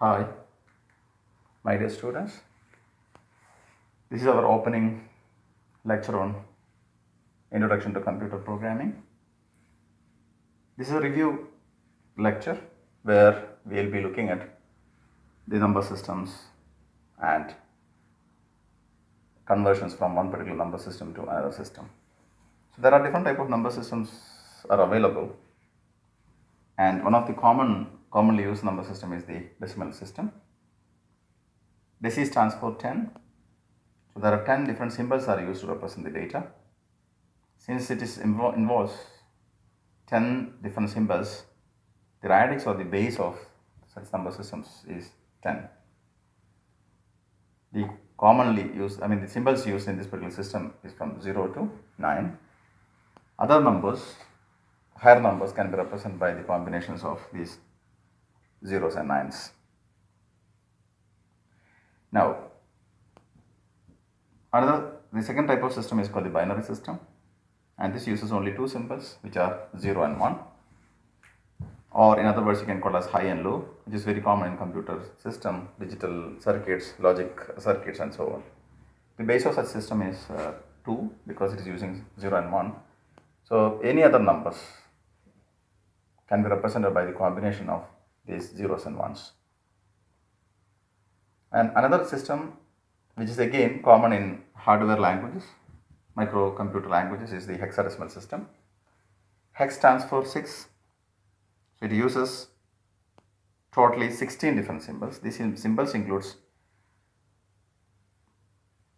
Hi, my dear students. This is our opening lecture on Introduction to Computer Programming. This is a review lecture where we will be looking at the number systems and conversions from one particular number system to another system. So there are different types of number systems are available, and one of the commonly used number system is the decimal system. Deci stands for 10. So there are 10 different symbols are used to represent the data. Since it involves 10 different symbols, the radix or the base of such number systems is 10. The the symbols used in this particular system is from 0 to 9. Other numbers, higher numbers, can be represented by the combinations of these zeros and nines. Now, the second type of system is called the binary system, and this uses only two symbols, which are 0 and 1, or in other words you can call as high and low, which is very common in computer system, digital circuits, logic circuits, and so on. The base of such system is 2 because it is using 0 and 1. So any other numbers can be represented by the combination of these zeros and ones. And another system, which is again common in hardware languages, microcomputer languages, is the hexadecimal system. Hex stands for 6. So it uses totally 16 different symbols. These symbols includes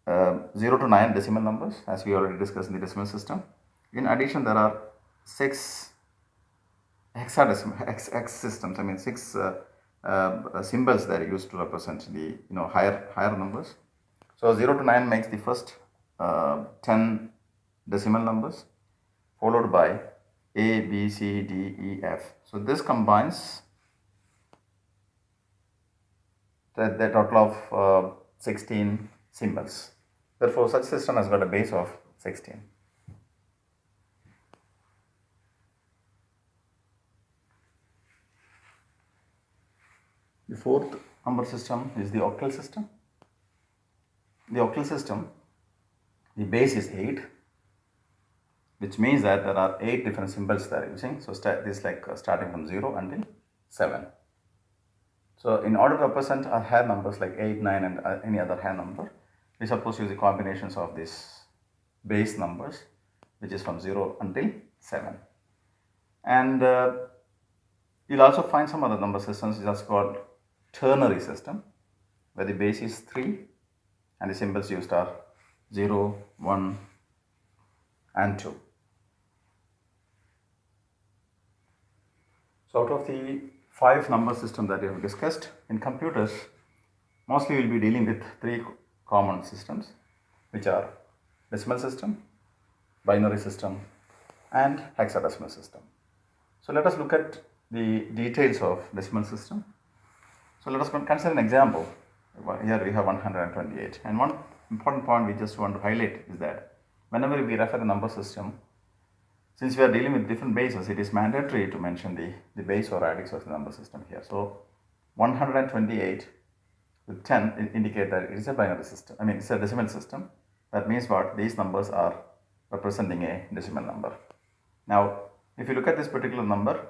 0 to 9 decimal numbers, as we already discussed in the decimal system. In addition, there are 6 hexadecimal hex systems. 6 symbols that are used to represent the higher numbers. So 0 to 9 makes the first 10 decimal numbers, followed by A, B, C, D, E, F. So this combines the total of 16 symbols. Therefore, such system has got a base of 16. The fourth number system is the octal system. The octal system, the base is 8, which means that there are 8 different symbols they are using. So this is like starting from 0 until 7. So in order to represent our higher numbers like 8, 9 and any other higher number, we suppose use the combinations of these base numbers, which is from 0 until 7. And you'll also find some other number systems which are called ternary system, where the base is 3 and the symbols used are 0, 1 and 2. So out of the 5 number systems that we have discussed in computers, mostly we will be dealing with 3 common systems, which are decimal system, binary system and hexadecimal system. So let us look at the details of decimal system. So let us consider an example. Here we have 128, and one important point we just want to highlight is that whenever we refer the number system, since we are dealing with different bases, it is mandatory to mention the base or radix of the number system here. So 128 with 10 indicate that it is a binary system. It's a decimal system. That means what? These numbers are representing a decimal number. Now, if you look at this particular number,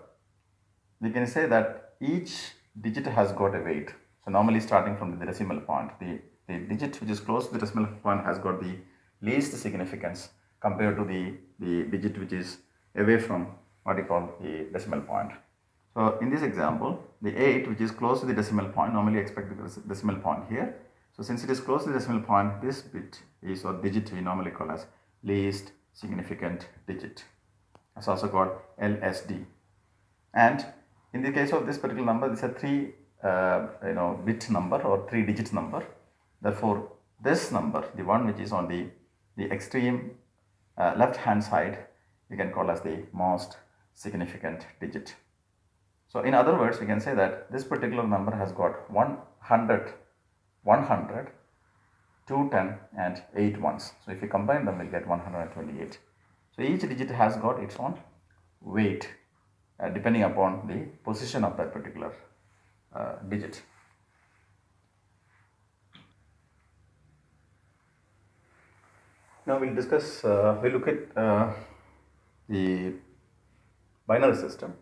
we can say that each digit has got a weight. So normally starting from the decimal point, the digit which is close to the decimal point has got the least significance compared to the digit which is away from what you call the decimal point. So in this example, the 8, which is close to the decimal point, normally expect the decimal point here. So since it is close to the decimal point, this bit is, or digit, we normally call as least significant digit. It's also called LSD. And in the case of this particular number, this is a 3 bit number or 3 digit number. Therefore, this number, the one which is on the extreme left hand side, we can call as the most significant digit. So in other words, we can say that this particular number has got 100, 210 and 8 ones. So if you combine them, we'll get 128. So each digit has got its own weight depending upon the position of that particular digit. Now we'll discuss, we'll look at the binary system.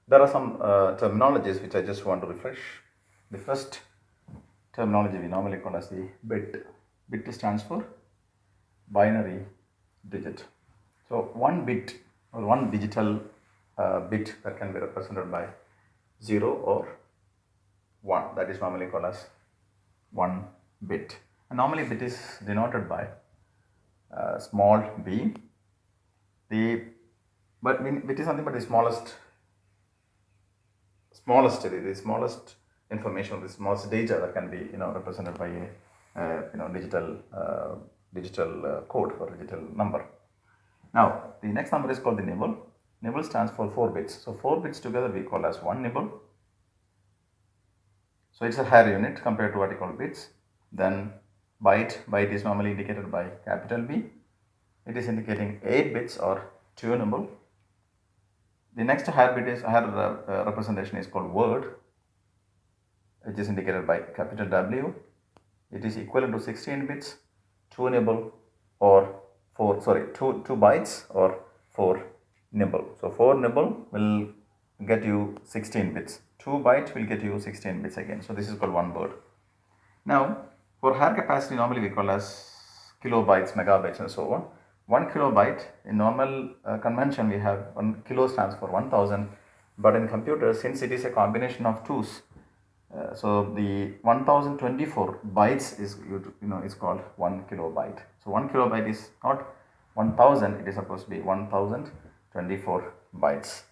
There are some terminologies which I just want to refresh. The first terminology we normally call as the bit. Bit stands for binary digit. So one bit or one digital bit that can be represented by 0 or 1, that is normally called as one bit. And normally bit is denoted by small b. But bit is something but the smallest information, the smallest data that can be represented by a digital code or digital number. Now the next number is called the nibble. Nibble stands for 4 bits. So 4 bits together we call as one nibble. So it's a higher unit compared to what we call bits. Then byte is normally indicated by capital B. It is indicating 8 bits or 2 nibble. The next higher representation is called word, which is indicated by capital W. It is equivalent to 16 bits, 2 nibble or 2 bytes or 4 nibble. So 4 nibble will get you 16 bits. 2 byte will get you 16 bits again. So this is called one word. Now for higher capacity normally we call as kilobytes, megabytes and so on. 1 kilobyte in normal convention we have 1 kilo stands for 1000, but in computers since it is a combination of 2's, so the 1024 bytes is called 1 kilobyte. So 1 kilobyte is not 1000, it is supposed to be 1024 bytes.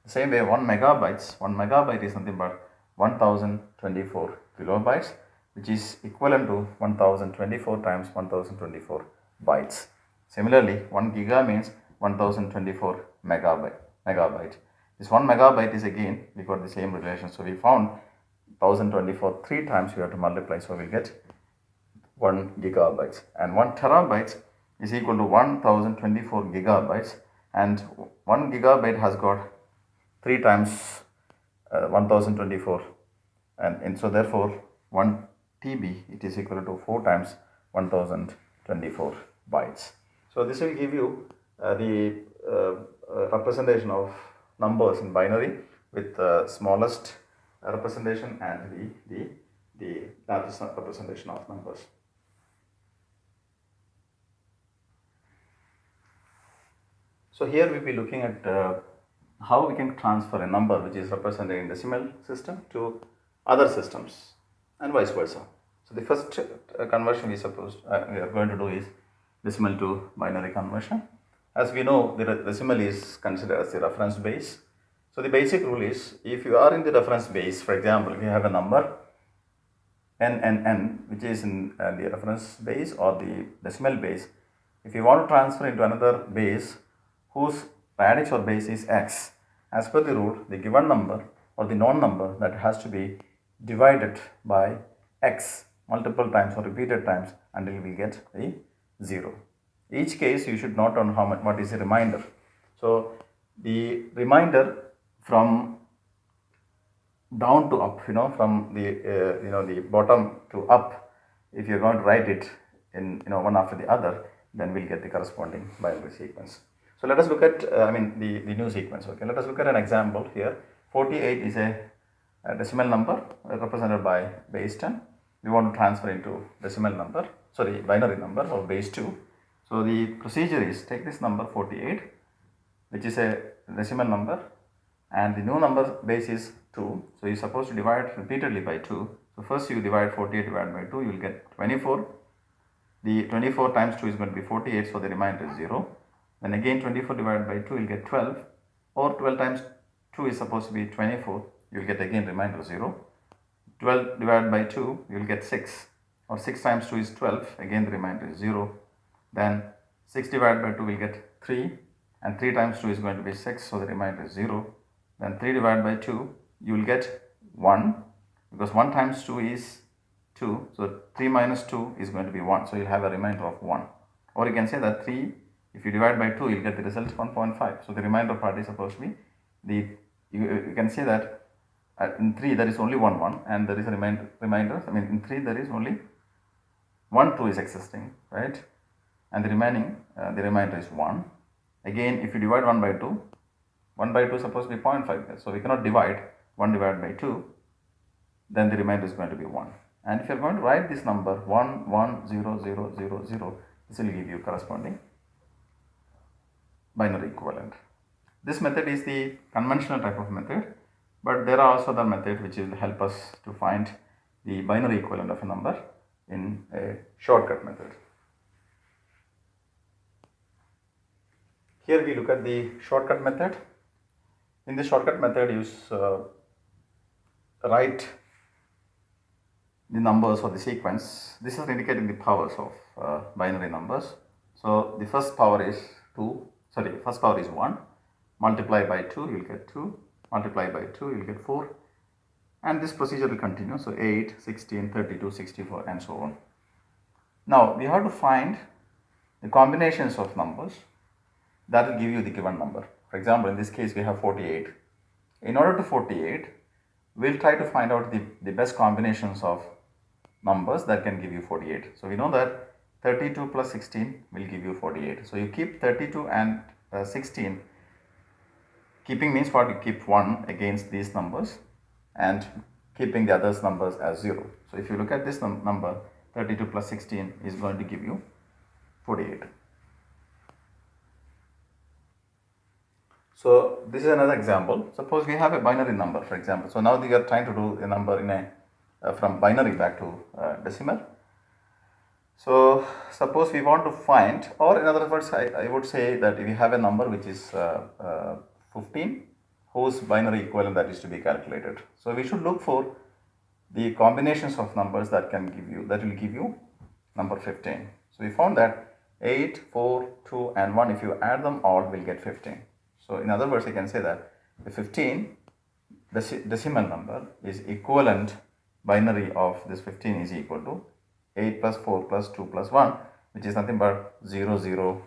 The same way 1 megabyte is nothing but 1024 kilobytes, which is equivalent to 1024 times 1024 bytes. Similarly, 1 giga means 1024 megabyte. This 1 megabyte is again, we got the same relation. So we found 1024 3 times we have to multiply. So we'll get 1 gigabytes. And 1 terabyte is equal to 1024 gigabytes. And 1 gigabyte has got 3 times 1024. And so therefore 1 TB, it is equal to 4 times 1024 bytes. So this will give you the representation of numbers in binary with the smallest representation and the largest representation of numbers. So here we will be looking at how we can transfer a number which is represented in decimal system to other systems and vice versa. So the first conversion we are going to do is decimal to binary conversion. As we know, the decimal is considered as the reference base. So the basic rule is, if you are in the reference base, for example, if you have a number n, which is in the reference base or the decimal base, if you want to transfer into another base whose radix or base is x, as per the rule, the given number or the known number that has to be divided by x multiple times or repeated times until we get a 0. Each case you should note on what is the remainder. So the remainder from down to up, from the bottom to up, if you are going to write it in one after the other, then we'll get the corresponding binary sequence. So let us look at the new sequence. Okay, let us look at an example here. 48 is a decimal number represented by base 10. We want to transfer into binary number of base 2. So the procedure is, take this number 48, which is a decimal number, and the new number base is 2. So you are supposed to divide repeatedly by 2. So first you divide 48 divided by 2, you will get 24. The 24 times 2 is going to be 48, so the remainder is 0. Then again 24 divided by 2 you will get 12, or 12 times 2 is supposed to be 24, you will get again remainder 0. 12 divided by 2 you will get 6, or 6 times 2 is 12, again the remainder is 0. Then 6 divided by 2 will get 3, and 3 times 2 is going to be 6, so the remainder is 0. Then 3 divided by 2 you will get 1, because 1 times 2 is 2, so 3 minus 2 is going to be 1, so you will have a remainder of 1. Or you can say that 3, if you divide by 2 you will get the result 1.5, so the remainder part is supposed to be you can say that in 3 there is only 1 1, and there is a remainder, in 3 there is only 1 2 is existing, right? And the remainder is 1. Again, if you divide 1 by 2, 1 by 2 is supposed to be 0.5, so we cannot divide 1 divided by 2, then the remainder is going to be 1. And if you are going to write this number 1 1 0 0 0 0, this will give you corresponding binary equivalent. This method is the conventional type of method, but there are also other methods which will help us to find the binary equivalent of a number in a shortcut method. Here we look at the shortcut method. In the shortcut method, you write the numbers or the sequence. This is indicating the powers of binary numbers. So the first power is 1. Multiply by 2, you will get 2. Multiply by 2, you will get 4. And this procedure will continue. So 8, 16, 32, 64 and so on. Now we have to find the combinations of numbers that will give you the given number. For example, in this case we have 48. In order to 48, we will try to find out the best combinations of numbers that can give you 48. So we know that 32 plus 16 will give you 48. So you keep 32 and 16. Keeping means what? You keep 1 against these numbers and keeping the others numbers as 0. So if you look at this number, 32 plus 16 is going to give you 48. So this is another example. Suppose we have a binary number, for example. So now we are trying to do a number in from binary back to decimal. So suppose we want to find, or in other words, I would say that if you have a number which is 15, whose binary equivalent that is to be calculated. So we should look for the combinations of numbers that will give you number 15. So we found that 8, 4, 2 and 1, if you add them all, will get 15. So in other words, I can say that the 15 decimal number is equivalent binary of this 15 is equal to 8 plus 4 plus 2 plus 1, which is nothing but 0, 0,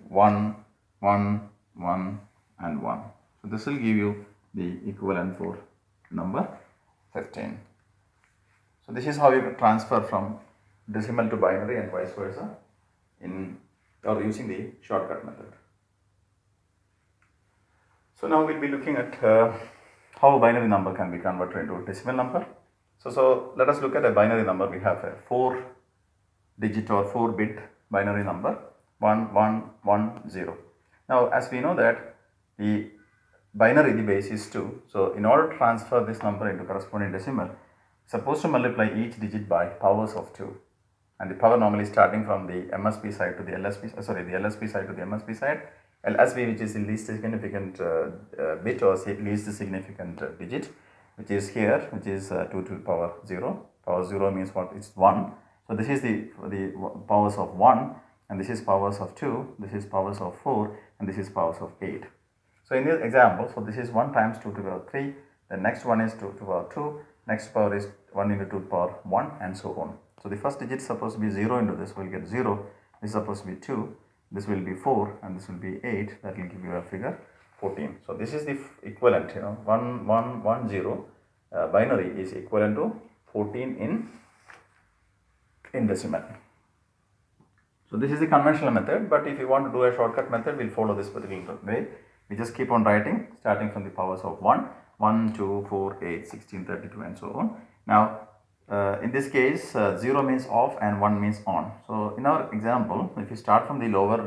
1, 1, 1 and 1. So this will give you the equivalent for number 15. So this is how you can transfer from decimal to binary and vice versa or using the shortcut method. So now we'll be looking at how a binary number can be converted into a decimal number. So let us look at a binary number. We have a 4-digit or 4-bit binary number 1110. Now as we know that the binary, the base is 2. So in order to transfer this number into corresponding decimal, supposed to multiply each digit by powers of 2. And the power normally starting from the MSB side to the LSB, the LSB side to the MSB side. LSB, which is the least significant bit or least significant digit, which is here, which is 2 to the power 0. Power 0 means what? It's 1. So this is the powers of 1, and this is powers of 2, this is powers of 4, and this is powers of 8. So in this example, so this is 1 times 2 to the power 3, the next one is 2 to the power 2, next power is 1 into 2 to the power 1 and so on. So the first digit is supposed to be 0 into this, will get 0, this is supposed to be 2, this will be 4 and this will be 8, that will give you a figure 14. So this is the equivalent, 1110 binary is equivalent to 14 in decimal. So this is the conventional method, but if you want to do a shortcut method, we'll follow this particular way. We just keep on writing starting from the powers of 1, 2, 4, 8, 16, 32 and so on. Now in this case 0 means off and 1 means on. So in our example, if you start from the lower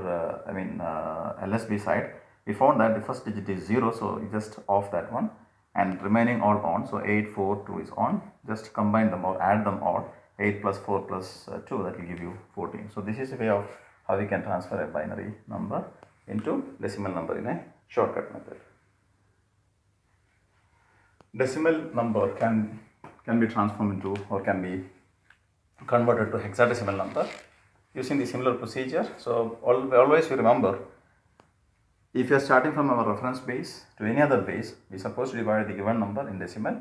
LSB side, we found that the first digit is 0, so you just off that one and remaining all on. So 8, 4, 2 is on, just combine them or add them all. 8 plus 4 plus 2, that will give you 14. So this is a way of how we can transfer a binary number into decimal number in a shortcut method. Decimal number can be transformed into or can be converted to hexadecimal number using the similar procedure. So always you remember, if you are starting from our reference base to any other base, we are supposed to divide the given number in decimal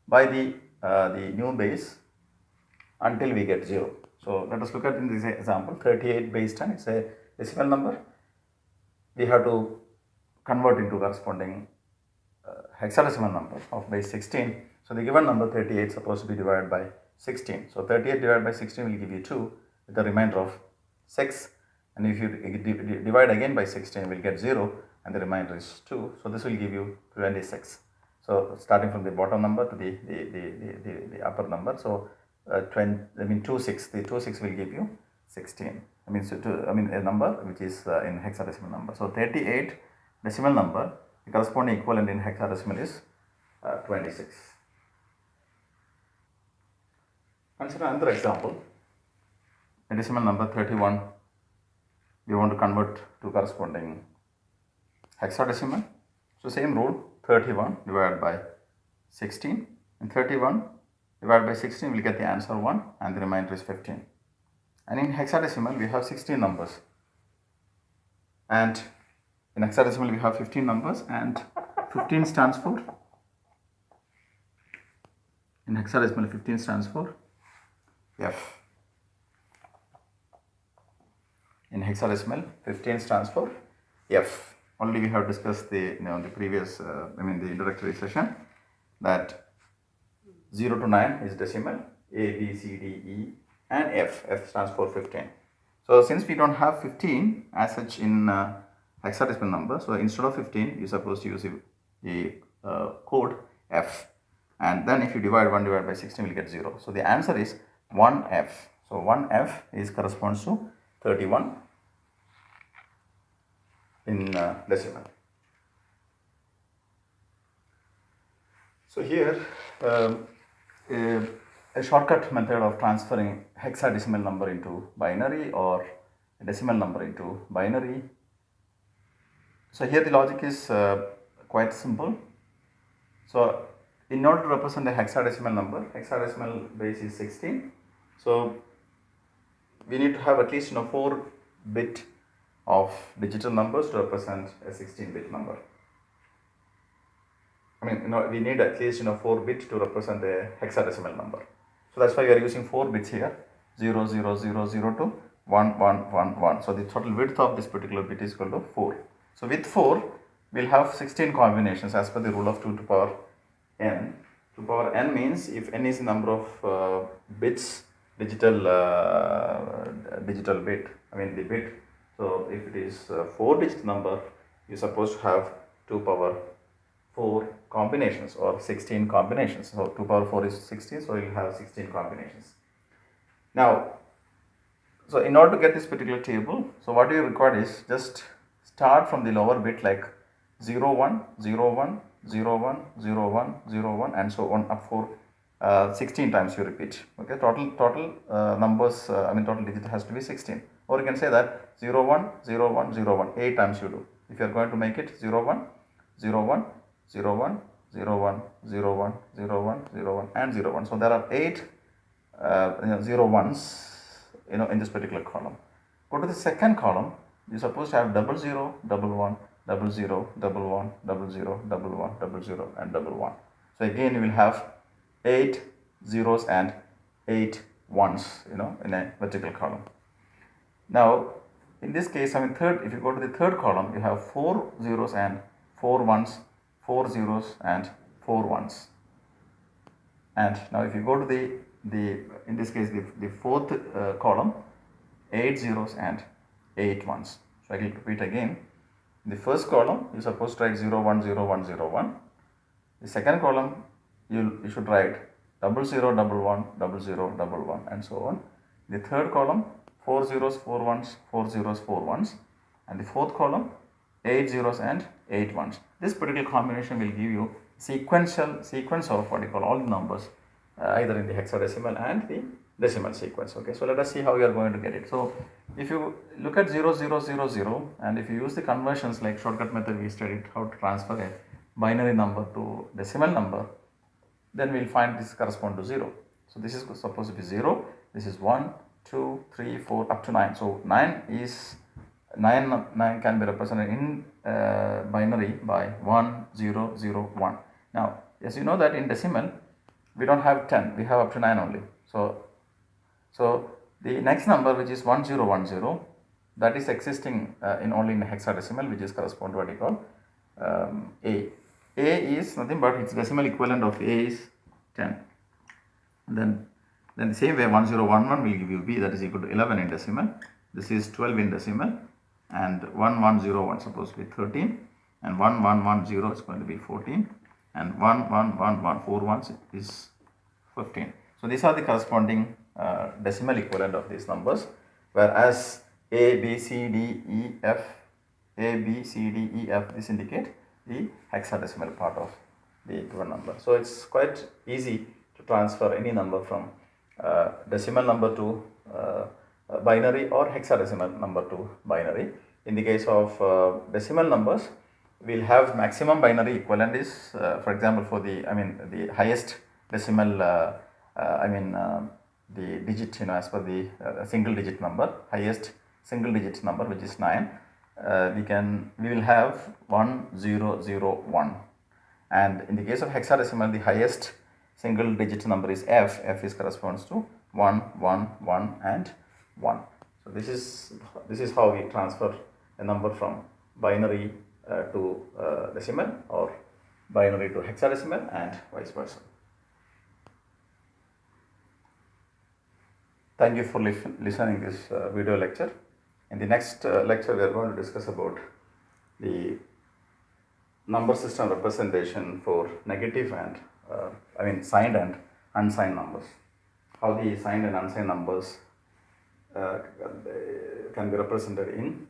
by the new base until we get 0. So let us look at in this example 38 base 10, it's a decimal number. We have to convert into corresponding hexadecimal number of base 16. So the given number 38 is supposed to be divided by 16. So 38 divided by 16 will give you 2. with a remainder of 6, and if you divide again by 16, we'll get 0 and the remainder is 2. So this will give you 26. So starting from the bottom number to the upper number, so 26, the 26 will give you 16. A number which is in hexadecimal number. So 38 decimal number, the corresponding equivalent in hexadecimal is 26. Consider another example. A decimal number 31, we want to convert to corresponding hexadecimal. So same rule, 31 divided by 16, and 31 divided by 16 will get the answer 1 and the remainder is 15. And in hexadecimal we have 16 numbers, and in hexadecimal we have 15 numbers, and 15 stands for, in hexadecimal 15 stands for F. In hexadecimal 15 stands for F. Already we have discussed the the previous the introductory session that 0 to 9 is decimal, A, B, C, D, E and F. F stands for 15. So since we don't have 15 as such in hexadecimal number, so instead of 15 you are supposed to use the code F, and then if you divide 1 divided by 16 will get 0. So the answer is 1F. So 1F is corresponds to 31 in decimal. So here a shortcut method of transferring hexadecimal number into binary or a decimal number into binary. So here the logic is quite simple. So in order to represent a hexadecimal number, hexadecimal base is 16. So we need to have at least 4 bit of digital numbers to represent a 16-bit number. We need at least 4 bits to represent a hexadecimal number. So that's why we are using 4 bits here, 0, 0, 0, 0 to 1, 1, 1, 1. So the total width of this particular bit is equal to 4. So with 4, we'll have 16 combinations as per the rule of 2 to power n. 2 to power n means if n is the number of bits, digital bit, the bit. So if it is 4-digit number, you are supposed to have 2 power 4 combinations or 16 combinations. So 2 power 4 is 16, so you will have 16 combinations. Now, so in order to get this particular table, so what you require is just start from the lower bit like 0, 1, 0, 1, 0, 1, 0, 1, 0, 1 and so on up for 16 times you repeat. Okay, total numbers, total digit has to be 16. Or you can say that 0, 1, 0, 1, 0, 1, 8 times you do. If you are going to make it 0, 1, 0, 1, 0, 1, 0, 1, 0, 1, 0, 1, 0, 1 and 0, 1. So there are 8 0 1s in this particular column. Go to the second column, you are supposed to have 0, 0, 1, 0, 0, 1, 0, 0, 1, 0 and 1. So again you will have 8 zeros and 8 ones in a vertical column. Now in this case, if you go to the third column, you have 4 zeros and 4 ones, 4 zeros and 4 ones. And now if you go to in this case the fourth column, 8 zeros and 8 ones. So I will repeat again. In the first column, you are supposed to write 0, 1, 0, 1, 0, 1. The second column, you should write 0, 0, 1, 1, 0, 1 and so on. The third column, 4 zeros, 4 ones, 4 zeros, 4 ones. And the fourth column, 8 zeros and 8 ones. This particular combination will give you sequence of what you call all the numbers, either in the hexadecimal and the decimal sequence. Okay, so let us see how we are going to get it. So if you look at 0, 0, 0, 0 and if you use the conversions like shortcut method we studied how to transfer a binary number to decimal number, then we will find this correspond to 0. So this is supposed to be 0, this is 1, 2, 3, 4 up to 9. So 9 can be represented in binary by 1, 0, 0, 1. Now as you know that in decimal we don't have 10, we have up to 9 only. So the next number, which is 1010, that is existing only in hexadecimal, which is correspond to what you call A. A is nothing but its decimal equivalent of A is 10. And then Then the same way 1011 will give you B, that is equal to 11 in decimal. This is 12 in decimal, and 1101 supposed to be 13, and 1110 is going to be 14, and 111141 is 15. So these are the corresponding decimal equivalent of these numbers, whereas A, B, C, D, E, F, A, B, C, D, E, F, this indicate the hexadecimal part of the given number. So it's quite easy to transfer any number from decimal number to binary, or hexadecimal number to binary. In the case of decimal numbers, we'll have maximum binary equivalent is, for example, for the highest decimal, the digit, as per the single digit number, highest single digit number, which is 9, we will have 1001. And in the case of hexadecimal, the highest single digit number is F. F is corresponds to 1, 1, 1 and 1. So this is how we transfer a number from binary to decimal, or binary to hexadecimal, and vice versa. Thank you for listening this video lecture. In the next lecture, we are going to discuss about the number system representation for negative and signed and unsigned numbers. How the signed and unsigned numbers can be represented in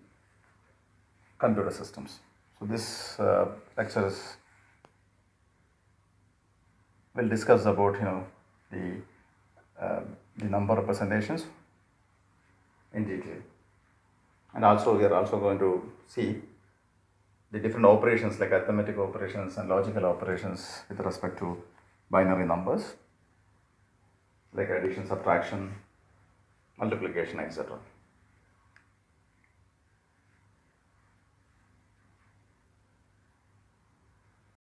computer systems. So this lecture will discuss about the number representations in detail, and also we are also going to see the different operations like arithmetic operations and logical operations with respect to binary numbers, like addition, subtraction, multiplication, etc.